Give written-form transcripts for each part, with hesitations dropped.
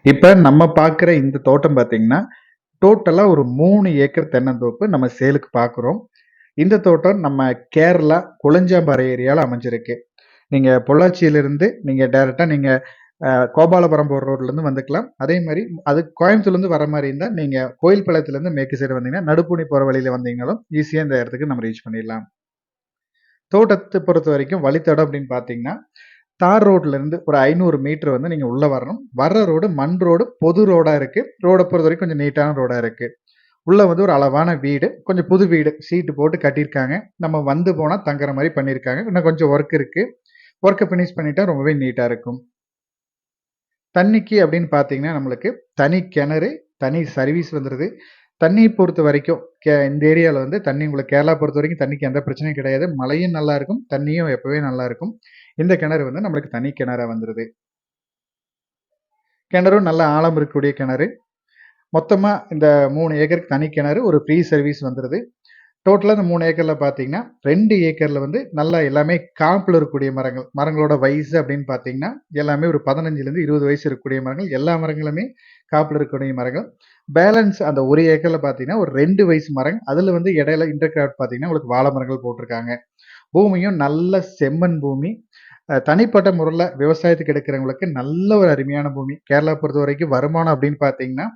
இப்ப நம்ம பார்க்குற இந்த தோட்டம் பார்த்தீங்கன்னா, டோட்டலா ஒரு 3 ஏக்கர் தென்னந்தோப்பு நம்ம சேலுக்கு பார்க்குறோம். இந்த தோட்டம் நம்ம கேரளா கொளஞ்சாம்பாறை ஏரியால அமைஞ்சிருக்கு. நீங்க பொள்ளாச்சியிலிருந்து நீங்க டைரக்ட்டா நீங்க கோபாலபுரம் போற ரோட்லருந்து வந்துக்கலாம். அதே மாரி அது கோயம்புத்தூர்லேருந்து வர மாரி இருந்தா, நீங்க கோயில்பாளையத்துலேருந்து மேற்கு சைடு வந்தீங்கன்னா, நடுப்பூணி போற வழியில வந்தீங்கனாலும் ஈஸியா இந்த இடத்துக்கு நம்ம ரீச் பண்ணிடலாம். தோட்டத்த பொறுத்தவரைக்கும் வழித்தடம் அப்படின்னு பார்த்தீங்கன்னா, தார் ரோட்ல இருந்து ஒரு 500 மீட்டர் வந்து நீங்க உள்ள வரணும். வர்ற ரோடு மண் ரோடு, பொது ரோடா இருக்கு. ரோட பொறுத்தவரைக்கும் கொஞ்சம் நீட்டான ரோடா இருக்கு. உள்ள வந்து ஒரு அளவான வீடு, கொஞ்சம் புது வீடு. ஷீட் போட்டு கட்டியிருக்காங்க. நம்ம வந்து போனா தங்குற மாரி பண்ணியிருக்காங்க. இன்னும் கொஞ்சம் ஒர்க் இருக்கு. ஒர்க்க ஃபினிஷ் பண்ணிட்டா ரொம்பவே நீட்டா இருக்கும். தண்ணிக்கு அப்படின்னு பார்த்தீங்கன்னா, நம்மளுக்கு தனி கிணறு, தனி சர்வீஸ் வந்துருது. தண்ணீ பொறுத்தவரைக்கும் இந்த ஏரியால வந்து தண்ணி உங்களுக்கு கேரளா பொறுத்தவரைக்கும் தண்ணிக்கு எந்த பிரச்சனையும் கிடையாது. மழையும் நல்லா இருக்கும். தண்ணியும் எப்பவே நல்லா இருக்கும். இந்த கிணறு வந்து நம்மளுக்கு தனி கிணறா வந்துருது. கிணறும் நல்ல ஆழம் இருக்கக்கூடிய கிணறு. மொத்தமா இந்த 3 ஏக்கருக்கு தனி கிணறு, ஒரு ஃப்ரீ சர்வீஸ் வந்துருது. டோட்டலா இந்த 3 ஏக்கர்ல பார்த்தீங்கன்னா, 2 ஏக்கர்ல வந்து நல்லா எல்லாமே காப்புல இருக்கக்கூடிய மரங்கள். மரங்களோட வயசு அப்படின்னு பார்த்தீங்கன்னா, எல்லாமே ஒரு 15லேருந்து 20 வயசு இருக்கக்கூடிய மரங்கள். எல்லா மரங்களுமே காப்புல இருக்கக்கூடிய மரங்கள். பேலன்ஸ் அந்த 1 ஏக்கர்ல பார்த்தீங்கன்னா, ஒரு 2 வயசு மரம். அதுல வந்து இடையில இன்டர்கிராஃப்ட் பார்த்தீங்கன்னா, உங்களுக்கு வாழை மரங்கள் போட்டிருக்காங்க. பூமியும் நல்ல செம்மண் பூமி. தனிப்பட்ட முறையில விவசாயத்துக்கு எடுக்கிறவங்களுக்கு நல்ல ஒரு அருமையான பூமி. கேரளா பொறுத்தவரைக்கும் வருமானம் அப்படின்னு பார்த்தீங்கன்னா,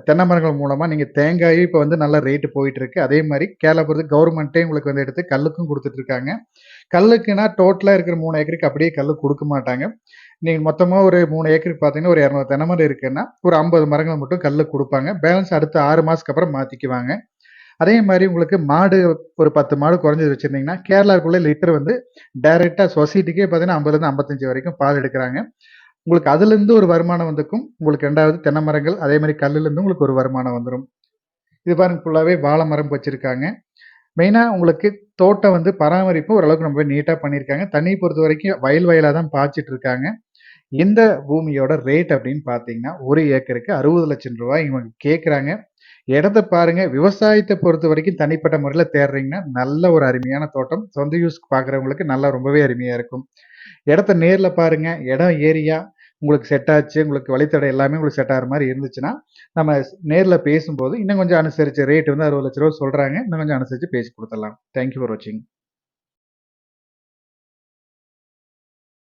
தென்னை மரங்கள் மூலமா நீங்க தேங்காயும் இப்ப வந்து நல்ல ரேட் போயிட்டு இருக்கு. அதே மாரி கேரளா பொறுத்த கவர்மெண்ட்டே உங்களுக்கு வந்து எடுத்து கல்லுக்கும் குடுத்துட்டு இருக்காங்க. கல்லுக்குன்னா டோட்டலா இருக்கிற 3 ஏக்கருக்கு அப்படியே கல்லு குடுக்க மாட்டாங்க. நீங்க மொத்தமா ஒரு 3 ஏக்கருக்கு பார்த்தீங்கன்னா, ஒரு 200 தென்னை மரம் இருக்குன்னா, ஒரு 50 மரங்கள் மட்டும் கல்லு குடுப்பாங்க. பேலன்ஸ் அடுத்த 6 மாசத்துக்கு அப்புறம் மாத்திக்குவாங்க. அதே மாரி உங்களுக்கு மாடு ஒரு 10 மாடு குறைஞ்சது வச்சிருந்தீங்கன்னா, கேரளாக்குள்ள லிட்டர் வந்து டைரக்ட்டா சொசைட்டிக்கே பார்த்தீங்கன்னா 50லேருந்து 55 வரைக்கும் பால் எடுக்குறாங்க. உங்களுக்கு அதிலிருந்து ஒரு வருமானம் வந்துக்கும். உங்களுக்கு 2வது தென்னை மரங்கள், அதே மாரி கல்லுலருந்து உங்களுக்கு ஒரு வருமானம் வந்துரும். இது பாருங்க ஃபுல்லாவே வாழை மரம் வச்சிருக்காங்க. மெயினா உங்களுக்கு தோட்டம் வந்து பராமரிப்பு ஓரளவுக்கு ரொம்பவே நீட்டா பண்ணியிருக்காங்க. தண்ணீ பொறுத்தவரைக்கும் வயல் வயலா தான் பாய்ச்சிட்டு இருக்காங்க. இந்த பூமியோட ரேட் அப்படின்னு பார்த்தீங்கன்னா, 1 ஏக்கருக்கு ரூ. 60,00,000 இவங்க கேட்குறாங்க. இடத்த பாருங்க. விவசாயத்த பொறுத்தவரைக்கும் தனிப்பட்ட முறையில தேடுறீங்கன்னா, நல்ல ஒரு அருமையான தோட்டம். சொந்த யூஸ்க்கு பார்க்குறவங்களுக்கு நல்லா ரொம்பவே அருமையா இருக்கும். இடத்த நேர்ல பாருங்க. இடம், ஏரியா உங்களுக்கு செட் ஆச்சு. உங்களுக்கு வழித்தடம் எல்லாமே உங்களுக்கு செட் ஆகுற மாரி இருந்துச்சுன்னா, நம்ம நேர்ல பேசும்போது இன்னும் கொஞ்சம் அனுசரிச்சு ரேட் வந்து ரூ. 60,00,000 சொல்றாங்க. இன்னும் கொஞ்சம் அனுசரிச்சு பேசி குடுத்துடலாம். தேங்க் யூ ஃபார் வாட்சிங்.